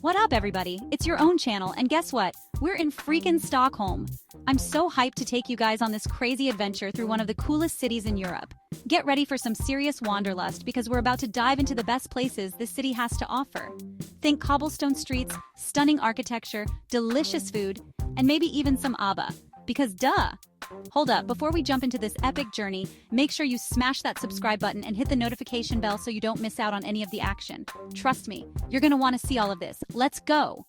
What up, everybody? It's your own channel, and guess what? We're in freaking Stockholm. I'm so hyped to take you guys on this crazy adventure through one of the coolest cities in Europe. Get ready for some serious wanderlust because we're about to dive into the best places this city has to offer. Think cobblestone streets, stunning architecture, delicious food, and maybe even some Abba. Because duh! Hold up, before we jump into this epic journey, make sure you smash that subscribe button and hit the notification bell so you don't miss out on any of the action. Trust me, you're gonna want to see all of this. Let's go!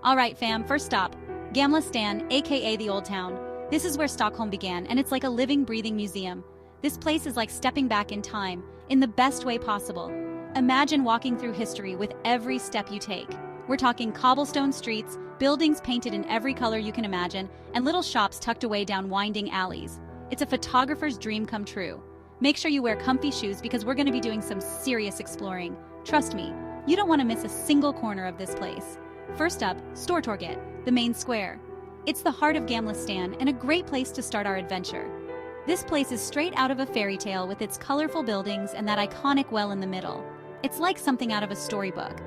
Alright fam, first stop, Gamla Stan, aka the Old Town. This is where Stockholm began, and it's like a living, breathing museum. This place is like stepping back in time, in the best way possible. Imagine walking through history with every step you take. We're talking cobblestone streets, buildings painted in every color you can imagine, and little shops tucked away down winding alleys. It's a photographer's dream come true. Make sure you wear comfy shoes because we're going to be doing some serious exploring. Trust me, you don't want to miss a single corner of this place. First up, Stortorget, the main square. It's the heart of Gamla Stan and a great place to start our adventure. This place is straight out of a fairy tale with its colorful buildings and that iconic well in the middle. It's like something out of a storybook.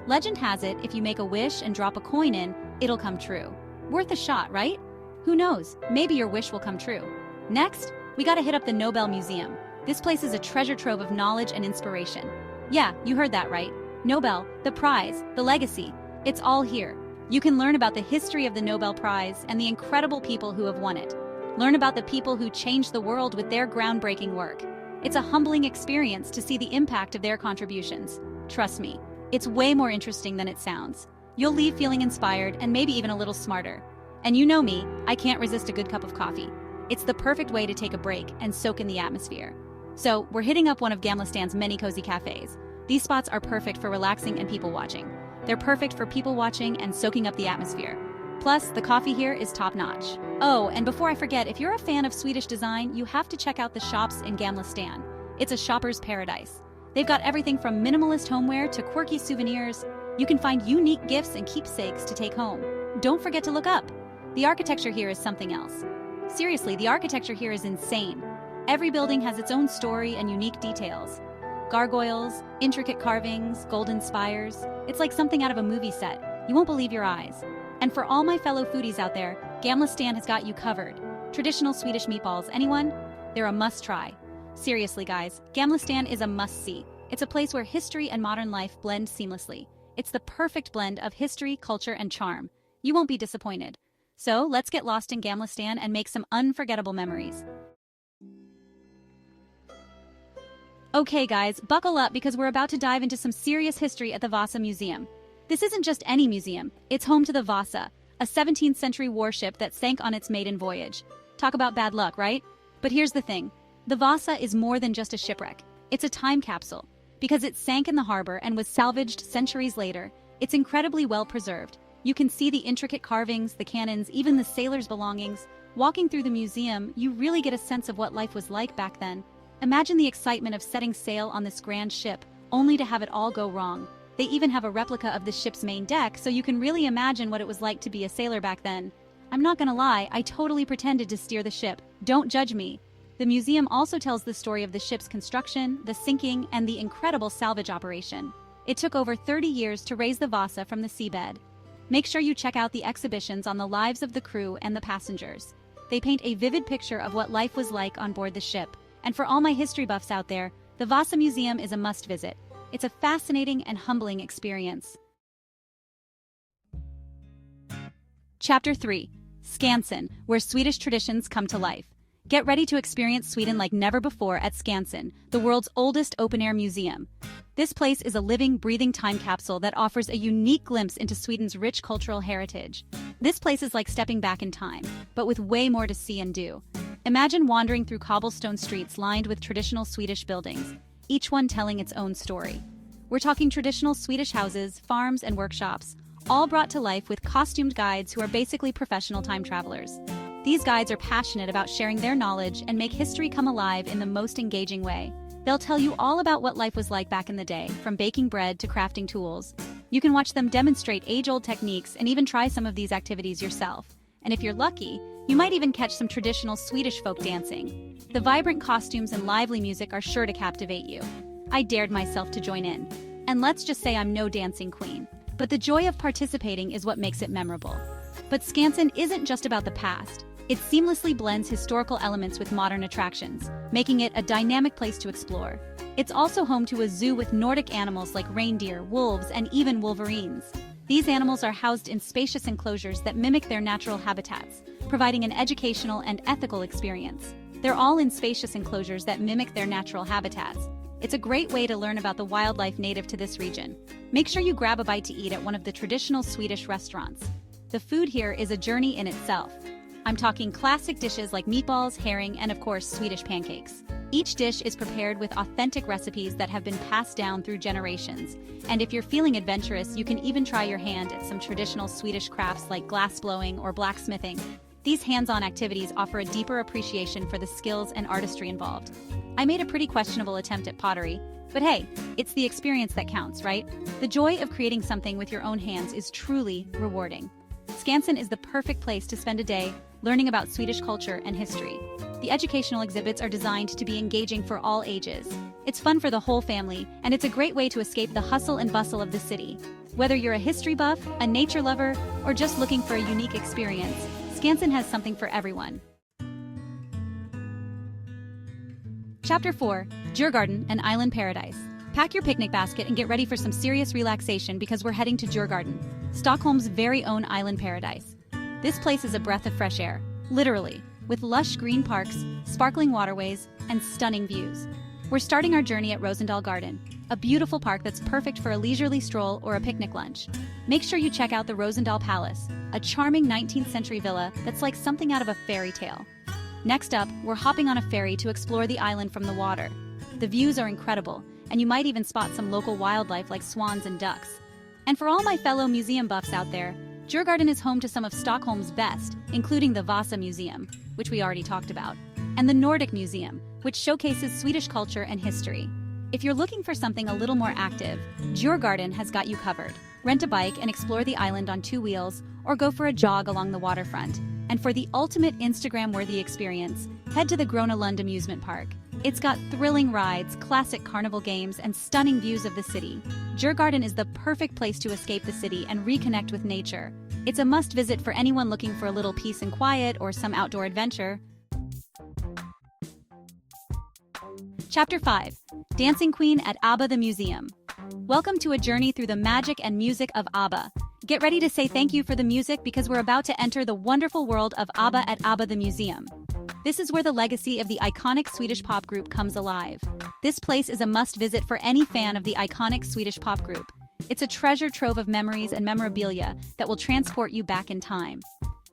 Legend has it, if you make a wish and drop a coin in, it'll come true. Worth a shot, right? Who knows, maybe your wish will come true. Next, we gotta hit up the Nobel Museum. This place is a treasure trove of knowledge and inspiration. Yeah, you heard that right. Nobel, the prize, the legacy, it's all here. You can learn about the history of the Nobel Prize and the incredible people who have won it. Learn about the people who changed the world with their groundbreaking work. It's a humbling experience to see the impact of their contributions. Trust me, it's way more interesting than it sounds. You'll leave feeling inspired and maybe even a little smarter. And you know me, I can't resist a good cup of coffee. It's the perfect way to take a break and soak in the atmosphere. So, we're hitting up one of Gamla Stan's many cozy cafes. These spots are perfect for relaxing and people watching. They're perfect for people watching and soaking up the atmosphere. Plus, the coffee here is top-notch. Oh, and before I forget, if you're a fan of Swedish design, you have to check out the shops in Gamla Stan. It's a shopper's paradise. They've got everything from minimalist homeware to quirky souvenirs. You can find unique gifts and keepsakes to take home. Don't forget to look up. The architecture here is something else. Seriously, the architecture here is insane. Every building has its own story and unique details. Gargoyles, intricate carvings, golden spires. It's like something out of a movie set. You won't believe your eyes. And for all my fellow foodies out there, Gamla Stan has got you covered. Traditional Swedish meatballs, anyone? They're a must-try. Seriously, guys, Gamla Stan is a must-see. It's a place where history and modern life blend seamlessly. It's the perfect blend of history, culture, and charm. You won't be disappointed. So, let's get lost in Gamla Stan and make some unforgettable memories. Okay, guys, buckle up because we're about to dive into some serious history at the Vasa Museum. This isn't just any museum. It's home to the Vasa, a 17th century warship that sank on its maiden voyage. Talk about bad luck, right? But here's the thing. The Vasa is more than just a shipwreck. It's a time capsule. Because it sank in the harbor and was salvaged centuries later, it's incredibly well preserved. You can see the intricate carvings, the cannons, even the sailors' belongings. Walking through the museum, you really get a sense of what life was like back then. Imagine the excitement of setting sail on this grand ship, only to have it all go wrong. They even have a replica of the ship's main deck, so you can really imagine what it was like to be a sailor back then. I'm not gonna lie, I totally pretended to steer the ship. Don't judge me. The museum also tells the story of the ship's construction, the sinking, and the incredible salvage operation. It took over 30 years to raise the Vasa from the seabed. Make sure you check out the exhibitions on the lives of the crew and the passengers. They paint a vivid picture of what life was like on board the ship. And for all my history buffs out there, the Vasa Museum is a must-visit. It's a fascinating and humbling experience. Chapter 3. Skansen, where Swedish traditions come to life. Get ready to experience Sweden like never before at Skansen, the world's oldest open-air museum. This place is a living, breathing time capsule that offers a unique glimpse into Sweden's rich cultural heritage. This place is like stepping back in time, but with way more to see and do. Imagine wandering through cobblestone streets lined with traditional Swedish buildings, each one telling its own story. We're talking traditional Swedish houses, farms, and workshops, all brought to life with costumed guides who are basically professional time travelers. These guides are passionate about sharing their knowledge and make history come alive in the most engaging way. They'll tell you all about what life was like back in the day, from baking bread to crafting tools. You can watch them demonstrate age-old techniques and even try some of these activities yourself. And if you're lucky, you might even catch some traditional Swedish folk dancing. The vibrant costumes and lively music are sure to captivate you. I dared myself to join in. And let's just say I'm no dancing queen. But the joy of participating is what makes it memorable. But Skansen isn't just about the past. It seamlessly blends historical elements with modern attractions, making it a dynamic place to explore. It's also home to a zoo with Nordic animals like reindeer, wolves, and even wolverines. These animals are housed in spacious enclosures that mimic their natural habitats, providing an educational and ethical experience. They're all in spacious enclosures that mimic their natural habitats. It's a great way to learn about the wildlife native to this region. Make sure you grab a bite to eat at one of the traditional Swedish restaurants. The food here is a journey in itself. I'm talking classic dishes like meatballs, herring, and of course, Swedish pancakes. Each dish is prepared with authentic recipes that have been passed down through generations. And if you're feeling adventurous, you can even try your hand at some traditional Swedish crafts like glassblowing or blacksmithing. These hands-on activities offer a deeper appreciation for the skills and artistry involved. I made a pretty questionable attempt at pottery, but hey, it's the experience that counts, right? The joy of creating something with your own hands is truly rewarding. Skansen is the perfect place to spend a day learning about Swedish culture and history. The educational exhibits are designed to be engaging for all ages. It's fun for the whole family, and it's a great way to escape the hustle and bustle of the city. Whether you're a history buff, a nature lover, or just looking for a unique experience, Skansen has something for everyone. Chapter 4, Djurgården, an island paradise. Pack your picnic basket and get ready for some serious relaxation because we're heading to Djurgården, Stockholm's very own island paradise. This place is a breath of fresh air, literally, with lush green parks, sparkling waterways, and stunning views. We're starting our journey at Rosendal Garden, a beautiful park that's perfect for a leisurely stroll or a picnic lunch. Make sure you check out the Rosendal Palace, a charming 19th century villa that's like something out of a fairy tale. Next up, we're hopping on a ferry to explore the island from the water. The views are incredible, and you might even spot some local wildlife like swans and ducks. And for all my fellow museum buffs out there, Djurgården is home to some of Stockholm's best, including the Vasa Museum, which we already talked about, and the Nordic Museum, which showcases Swedish culture and history. If you're looking for something a little more active, Djurgården has got you covered. Rent a bike and explore the island on 2 wheels, or go for a jog along the waterfront. And for the ultimate Instagram-worthy experience, head to the Gröna Lund amusement park. It's got thrilling rides, classic carnival games, and stunning views of the city. Djurgården is the perfect place to escape the city and reconnect with nature. It's a must-visit for anyone looking for a little peace and quiet or some outdoor adventure. Chapter 5, Dancing Queen at Abba the Museum. Welcome to a journey through the magic and music of Abba. Get ready to say thank you for the music because we're about to enter the wonderful world of Abba at Abba the Museum. This is where the legacy of the iconic Swedish pop group comes alive. This place is a must-visit for any fan of the iconic Swedish pop group. It's a treasure trove of memories and memorabilia that will transport you back in time.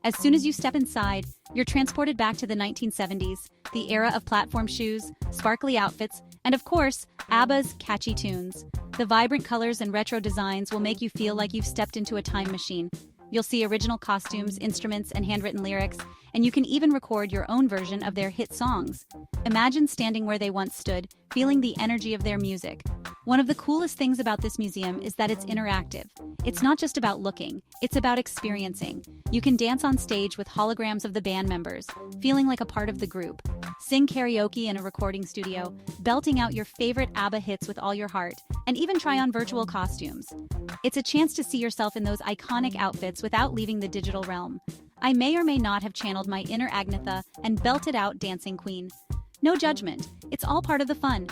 As soon as you step inside, you're transported back to the 1970s, the era of platform shoes, sparkly outfits, and of course, ABBA's catchy tunes. The vibrant colors and retro designs will make you feel like you've stepped into a time machine. You'll see original costumes, instruments, and handwritten lyrics, and you can even record your own version of their hit songs. Imagine standing where they once stood, feeling the energy of their music. One of the coolest things about this museum is that it's interactive. It's not just about looking, it's about experiencing. You can dance on stage with holograms of the band members, feeling like a part of the group. Sing karaoke in a recording studio, belting out your favorite ABBA hits with all your heart, and even try on virtual costumes. It's a chance to see yourself in those iconic outfits without leaving the digital realm. I may or may not have channeled my inner Agnetha and belted out Dancing Queen. No judgment, it's all part of the fun.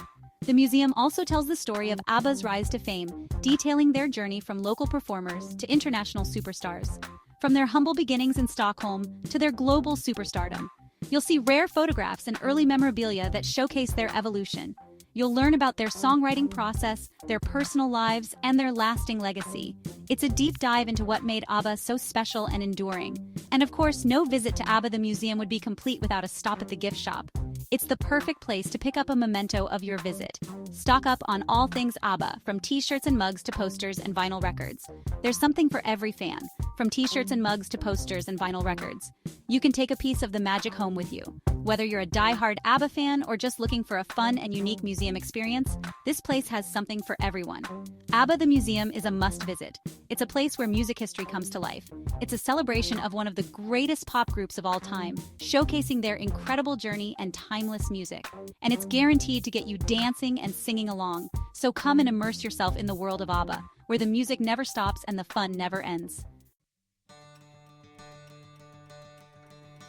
The museum also tells the story of ABBA's rise to fame, detailing their journey from local performers to international superstars. From their humble beginnings in Stockholm to their global superstardom. You'll see rare photographs and early memorabilia that showcase their evolution. You'll learn about their songwriting process, their personal lives, and their lasting legacy. It's a deep dive into what made ABBA so special and enduring. And of course, no visit to Abba the Museum would be complete without a stop at the gift shop. It's the perfect place to pick up a memento of your visit. Stock up on all things ABBA, from t-shirts and mugs to posters and vinyl records. There's something for every fan, from t-shirts and mugs to posters and vinyl records. You can take a piece of the magic home with you. Whether you're a die-hard Abba fan or just looking for a fun and unique museum experience, this place has something for everyone. Abba the Museum is a must-visit. It's a place where music history comes to life. It's a celebration of one of the greatest pop groups of all time, showcasing their incredible journey and timeless music. And it's guaranteed to get you dancing and singing along. So come and immerse yourself in the world of Abba, where the music never stops and the fun never ends.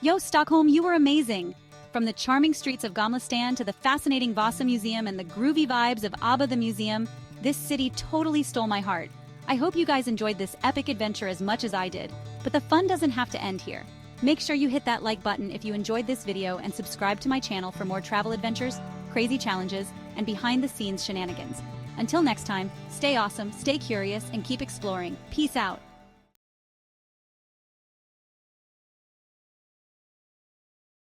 Yo, Stockholm, you were amazing! From the charming streets of Gamla to the fascinating Vasa Museum and the groovy vibes of Abba the Museum, this city totally stole my heart. I hope you guys enjoyed this epic adventure as much as I did, but the fun doesn't have to end here. Make sure you hit that like button if you enjoyed this video and subscribe to my channel for more travel adventures, crazy challenges, and behind-the-scenes shenanigans. Until next time, stay awesome, stay curious, and keep exploring. Peace out!